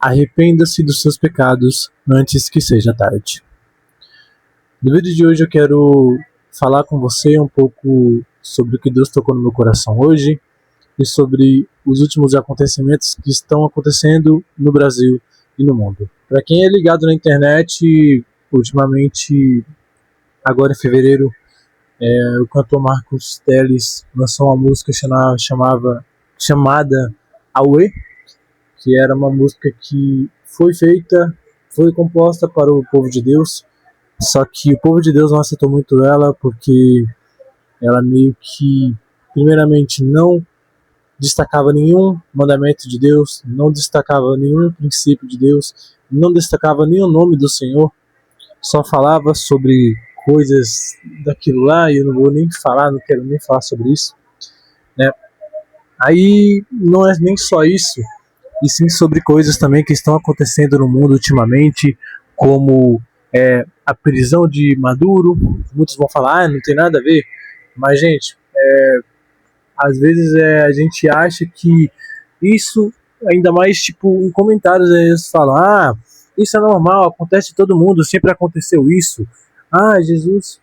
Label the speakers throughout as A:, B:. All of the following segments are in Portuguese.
A: Arrependa-se dos seus pecados antes que seja tarde. No vídeo de hoje eu quero falar com você um pouco sobre o que Deus tocou no meu coração hoje e sobre os últimos acontecimentos que estão acontecendo no Brasil e no mundo. Para quem é ligado na internet, ultimamente, agora em fevereiro, o cantor Marcos Teles lançou uma música chamada Aue, que era uma música que foi composta para o povo de Deus, só que o povo de Deus não aceitou muito ela, porque ela meio que, primeiramente, não destacava nenhum mandamento de Deus, não destacava nenhum princípio de Deus, não destacava nenhum nome do Senhor, só falava sobre coisas daquilo lá, e eu não vou nem falar, não quero nem falar sobre isso, né? Aí não é nem só isso, e sim sobre coisas também que estão acontecendo no mundo ultimamente, como a prisão de Maduro. Muitos vão falar, não tem nada a ver, mas gente, às vezes a gente acha que isso, ainda mais tipo em comentários eles falam, isso é normal, acontece em todo mundo, sempre aconteceu isso. Jesus,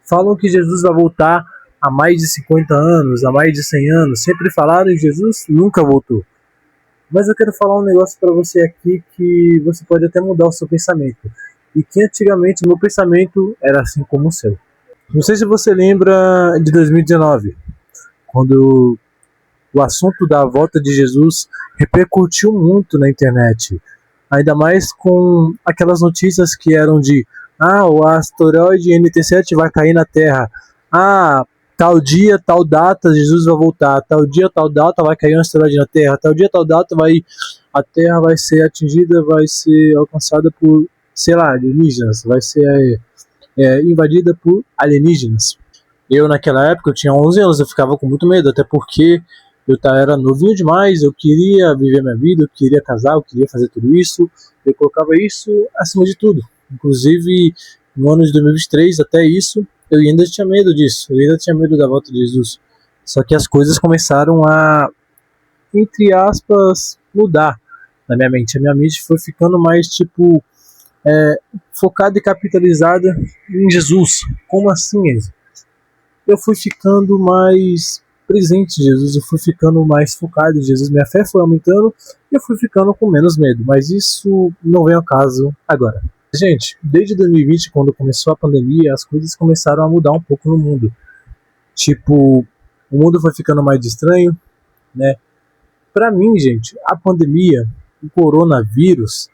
A: falam que Jesus vai voltar há mais de 50 anos, há mais de 100 anos, sempre falaram e Jesus nunca voltou. Mas eu quero falar um negócio para você aqui que você pode até mudar o seu pensamento. E que antigamente o meu pensamento era assim como o seu. Não sei se você lembra de 2019, quando o assunto da volta de Jesus repercutiu muito na internet. Ainda mais com aquelas notícias que eram de o asteroide NT7 vai cair na Terra. Tal dia, tal data, Jesus vai voltar. Tal dia, tal data, vai cair um asteroide na Terra. Tal dia, tal data, a Terra vai ser atingida, vai ser alcançada por, sei lá, alienígenas. Vai ser invadida por alienígenas. Eu, naquela época, eu tinha 11 anos, eu ficava com muito medo, até porque eu era novinho demais, eu queria viver minha vida, eu queria casar, eu queria fazer tudo isso. Eu colocava isso acima de tudo. Inclusive, no ano de 2023, até isso, eu ainda tinha medo disso, eu ainda tinha medo da volta de Jesus. Só que as coisas começaram a, entre aspas, mudar na minha mente. A minha mente foi ficando mais, focada e capitalizada em Jesus. Como assim, Enzo? Eu fui ficando mais presente em Jesus, eu fui ficando mais focado em Jesus, minha fé foi aumentando e eu fui ficando com menos medo. Mas isso não vem ao caso agora. Gente, desde 2020, quando começou a pandemia, as coisas começaram a mudar um pouco no mundo. O mundo foi ficando mais estranho, né? Pra mim, gente, a pandemia, o coronavírus,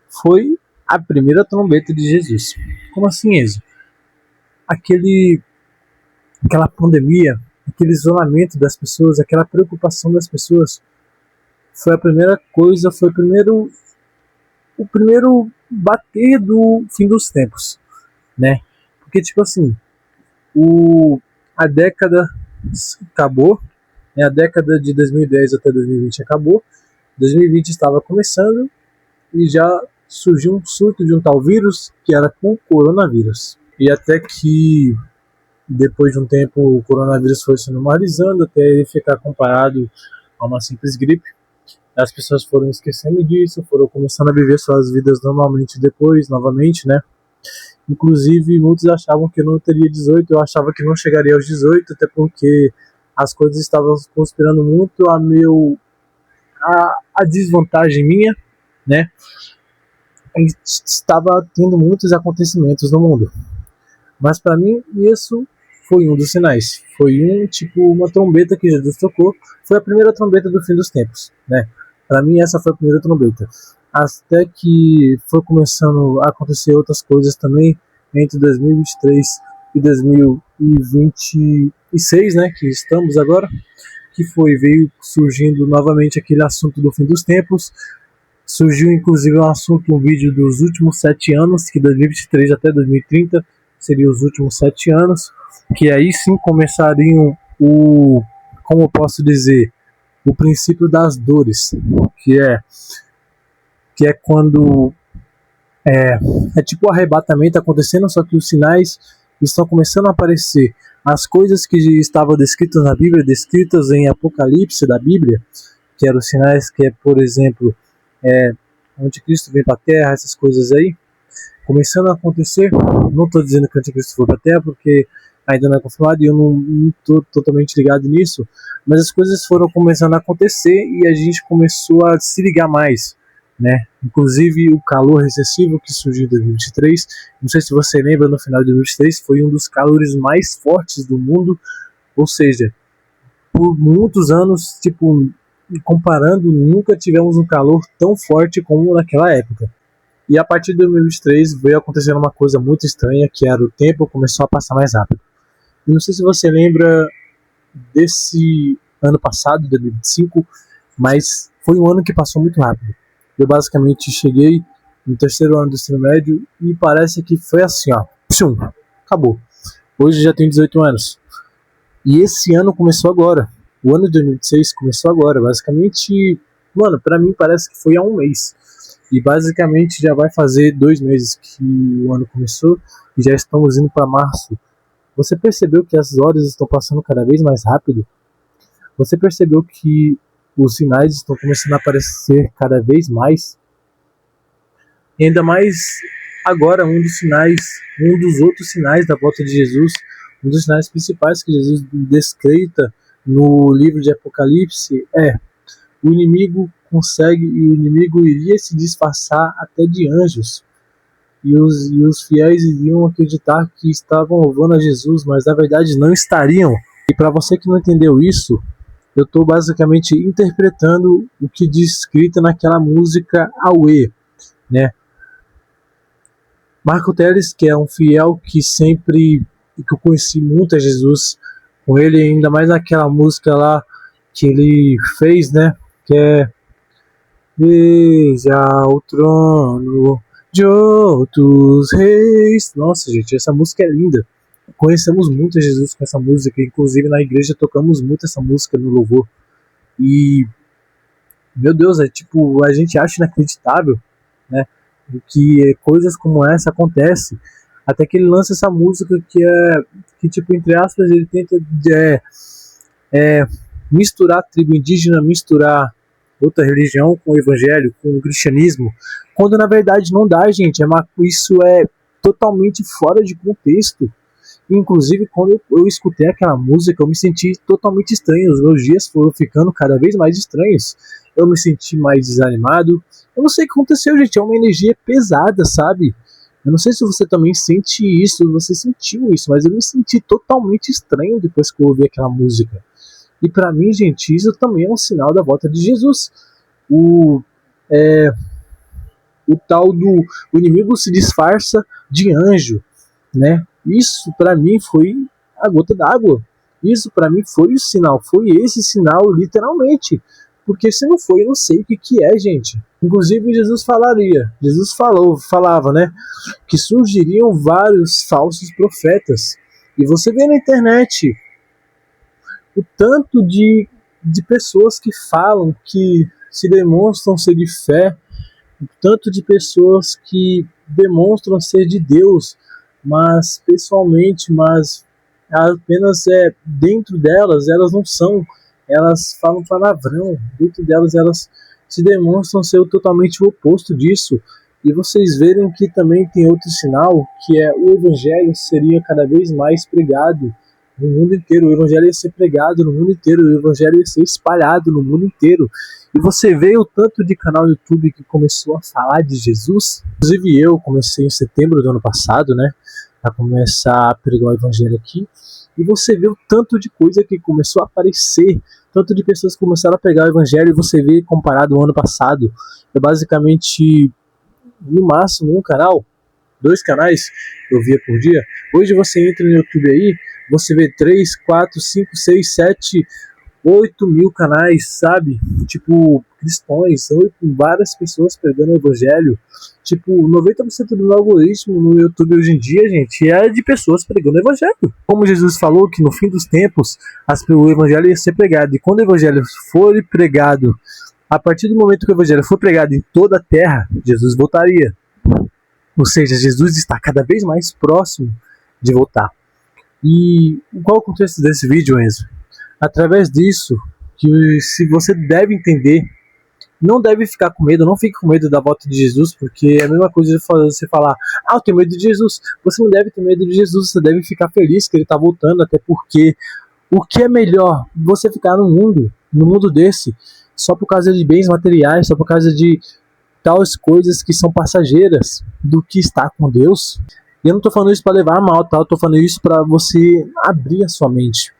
A: foi a primeira trombeta de Jesus. Como assim, Enzo? Aquela pandemia, aquele isolamento das pessoas, aquela preocupação das pessoas, foi a primeira coisa, foi o primeiro bater do fim dos tempos, né? Porque a década acabou, né? A década de 2010 até 2020 acabou, 2020 estava começando e já surgiu um surto de um tal vírus que era o coronavírus. E até que depois de um tempo o coronavírus foi se normalizando até ele ficar comparado a uma simples gripe. As pessoas foram esquecendo disso, foram começando a viver suas vidas normalmente novamente, né? Inclusive, muitos achavam que eu não teria 18, eu achava que não chegaria aos 18, até porque as coisas estavam conspirando muito a desvantagem minha, né? E estava tendo muitos acontecimentos no mundo. Mas para mim, isso foi um dos sinais. Foi uma trombeta que Jesus tocou. Foi a primeira trombeta do fim dos tempos, né? Para mim, essa foi a primeira trombeta. Até que foi começando a acontecer outras coisas também entre 2023 e 2026, né? Que estamos agora. Veio surgindo novamente aquele assunto do fim dos tempos. Surgiu inclusive um vídeo dos últimos 7 anos, que 2023 até 2030 seriam os últimos 7 anos, que aí sim começariam como eu posso dizer, o princípio das dores, que é quando tipo o arrebatamento acontecendo, só que os sinais estão começando a aparecer. As coisas que estavam descritas na Bíblia, descritas em Apocalipse da Bíblia, que eram os sinais, que é, por exemplo, O anticristo vem para a Terra, essas coisas aí, começando a acontecer. Não estou dizendo que o anticristo foi para a Terra, porque ainda não é confirmado e eu não estou totalmente ligado nisso, mas as coisas foram começando a acontecer e a gente começou a se ligar mais, né? Inclusive o calor excessivo que surgiu em 2023, não sei se você lembra, no final de 2023 foi um dos calores mais fortes do mundo, ou seja, por muitos anos, tipo, comparando, nunca tivemos um calor tão forte como naquela época. E a partir de 2023 veio acontecendo uma coisa muito estranha, que era o tempo começou a passar mais rápido. Eu não sei se você lembra desse ano passado, 2025, mas foi um ano que passou muito rápido. Eu basicamente cheguei no terceiro ano do ensino médio e parece que foi assim, ó, pshum, acabou. Hoje já tenho 18 anos. E esse ano começou agora. O ano de 2026 começou agora. Basicamente, mano, pra mim parece que foi há um mês. E basicamente já vai fazer 2 meses que o ano começou e já estamos indo para março. Você percebeu que as horas estão passando cada vez mais rápido? Você percebeu que os sinais estão começando a aparecer cada vez mais? E ainda mais agora, um dos outros sinais da volta de Jesus, um dos sinais principais que Jesus descreta no livro de Apocalipse é: o inimigo iria se disfarçar até de anjos. E os fiéis iriam acreditar que estavam louvando a Jesus, mas na verdade não estariam. E para você que não entendeu isso, eu estou basicamente interpretando o que diz escrito naquela música Aue, né? Marco Teles, que é um fiel que eu conheci muito a Jesus, com ele ainda mais naquela música lá que ele fez, né? Que é Veja o trono de outros reis. Nossa, gente, essa música é linda. Conhecemos muito Jesus com essa música, inclusive na igreja tocamos muito essa música no louvor. E, meu Deus, é tipo, a gente acha inacreditável, né, que coisas como essa acontecem. Até que ele lança essa música que tipo, entre aspas, ele tenta misturar a tribo indígena, misturar outra religião com o evangelho, com o cristianismo, quando na verdade não dá, gente. Isso é totalmente fora de contexto. Inclusive, quando eu escutei aquela música, eu me senti totalmente estranho. Os meus dias foram ficando cada vez mais estranhos. Eu me senti mais desanimado. Eu não sei o que aconteceu, gente. É uma energia pesada, sabe? Eu não sei se você também sente isso, você sentiu isso, mas eu me senti totalmente estranho depois que eu ouvi aquela música. E para mim, gente, isso também é um sinal da volta de Jesus. O tal do o inimigo se disfarça de anjo, né? Isso para mim foi a gota d'água. Isso para mim foi o sinal, foi esse sinal literalmente. Porque se não foi, eu não sei o que é, gente. Inclusive Jesus falava, né, que surgiriam vários falsos profetas. E você vê na internet o tanto de pessoas que falam, que se demonstram ser de fé, o tanto de pessoas que demonstram ser de Deus, mas pessoalmente, mas apenas dentro delas, elas não são, elas falam palavrão, dentro delas elas se demonstram ser totalmente o oposto disso. E vocês verem que também tem outro sinal, que é o evangelho seria cada vez mais pregado no mundo inteiro, o evangelho ia ser pregado no mundo inteiro, o evangelho ia ser espalhado no mundo inteiro. E você vê o tanto de canal no YouTube que começou a falar de Jesus. Inclusive eu comecei em setembro do ano passado, né, a começar a pregar o evangelho aqui. E você vê o tanto de coisa que começou a aparecer, tanto de pessoas que começaram a pregar o evangelho, e você vê comparado ao ano passado. É basicamente, no máximo, um canal, 2 canais eu via por dia. Hoje você entra no YouTube aí, você vê 3, 4, 5, 6, 7, 8 mil canais, sabe? Tipo, cristãos, várias pessoas pregando o evangelho. Tipo, 90% do meu algoritmo no YouTube hoje em dia, gente, é de pessoas pregando o evangelho. Como Jesus falou que no fim dos tempos o evangelho ia ser pregado. E quando o evangelho for pregado, a partir do momento que o evangelho for pregado em toda a terra, Jesus voltaria. Ou seja, Jesus está cada vez mais próximo de voltar. E qual é o contexto desse vídeo, Enzo? Através disso, que se você deve entender não deve ficar com medo, não fique com medo da volta de Jesus, porque é a mesma coisa de você falar, eu tenho medo de Jesus. Você não deve ter medo de Jesus, você deve ficar feliz que ele está voltando, até porque o que é melhor? Você ficar no mundo desse, só por causa de bens materiais, só por causa de tais coisas que são passageiras, do que estar com Deus. E eu não estou falando isso para levar a mal, tá? Eu estou falando isso para você abrir a sua mente.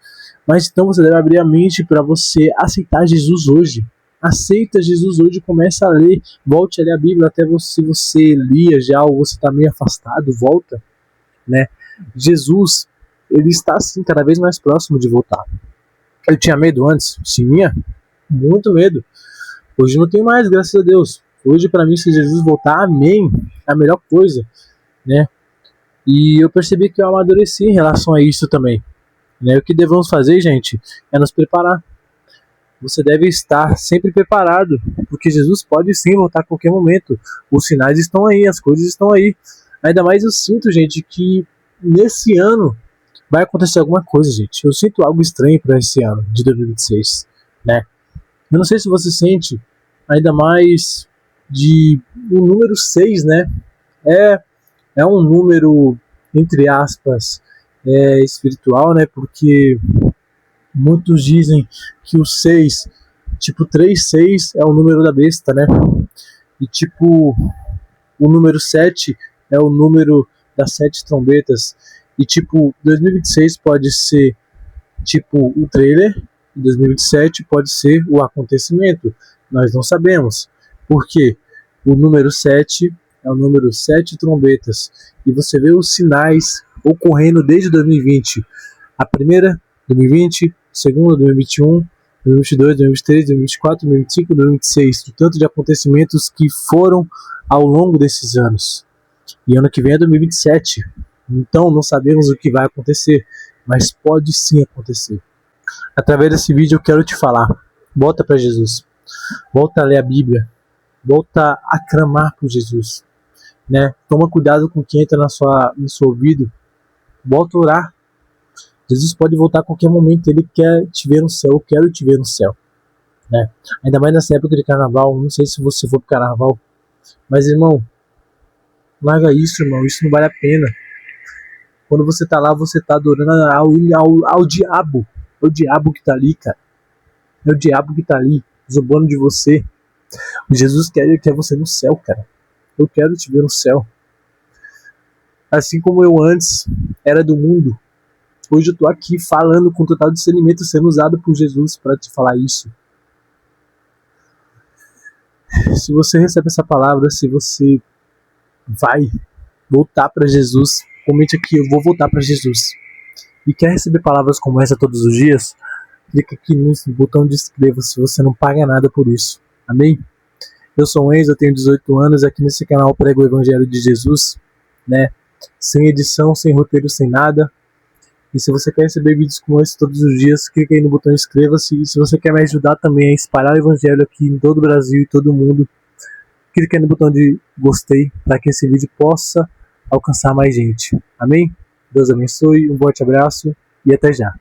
A: Mas então você deve abrir a mente para você aceitar Jesus hoje. Aceita Jesus hoje, começa a ler, volte a ler a Bíblia, até se você lia já ou você está meio afastado, volta, né? Jesus, ele está assim cada vez mais próximo de voltar. Eu tinha medo antes? Tinha, muito medo. Hoje não tenho mais, graças a Deus. Hoje para mim, se Jesus voltar, amém, é a melhor coisa, né? E eu percebi que eu amadureci em relação a isso também, né? O que devemos fazer, gente, é nos preparar. Você deve estar sempre preparado, porque Jesus pode sim voltar a qualquer momento. Os sinais estão aí, as coisas estão aí. Ainda mais eu sinto, gente, que nesse ano vai acontecer alguma coisa, gente. Eu sinto algo estranho para esse ano de 2026, né? Eu não sei se você sente, ainda mais de o número 6, né? É um número, entre aspas, espiritual, né? Porque muitos dizem que o 6, tipo 36 é o número da besta, né? E tipo, o número 7 é o número das 7 trombetas. E tipo, 2026 pode ser tipo o trailer, 2027 pode ser o acontecimento. Nós não sabemos. Por quê? O número 7 é o número 7 trombetas. E você vê os sinais ocorrendo desde 2020. A primeira, 2020, segunda, 2021, 2022, 2023, 2024, 2025, 2026. O tanto de acontecimentos que foram ao longo desses anos. E ano que vem é 2027. Então não sabemos o que vai acontecer, mas pode sim acontecer. Através desse vídeo eu quero te falar, volta para Jesus, volta a ler a Bíblia, volta a clamar por Jesus, né? Toma cuidado com quem entra no seu ouvido, volta a orar. Jesus pode voltar a qualquer momento, ele quer te ver no céu, eu quero te ver no céu, né? Ainda mais nessa época de carnaval, não sei se você for pro carnaval, mas irmão, larga isso, irmão, isso não vale a pena. Quando você tá lá, você tá adorando ao diabo. É o diabo que tá ali, cara. É o diabo que tá ali, zombando de você. Jesus quer você no céu, cara. Eu quero te ver no céu. Assim como eu antes era do mundo, hoje eu tô aqui falando com total discernimento, sendo usado por Jesus para te falar isso. Se você recebe essa palavra, se você vai voltar para Jesus, comente aqui, eu vou voltar para Jesus. E quer receber palavras como essa todos os dias? Clica aqui no botão de inscreva-se, você não paga nada por isso. Amém? Eu sou o Enzo, eu tenho 18 anos, aqui nesse canal eu prego o Evangelho de Jesus, né? Sem edição, sem roteiro, sem nada. E se você quer receber vídeos como esse todos os dias, clica aí no botão inscreva-se. E se você quer me ajudar também a espalhar o Evangelho aqui em todo o Brasil e todo mundo, clica aí no botão de gostei para que esse vídeo possa alcançar mais gente. Amém? Deus abençoe, um forte abraço e até já.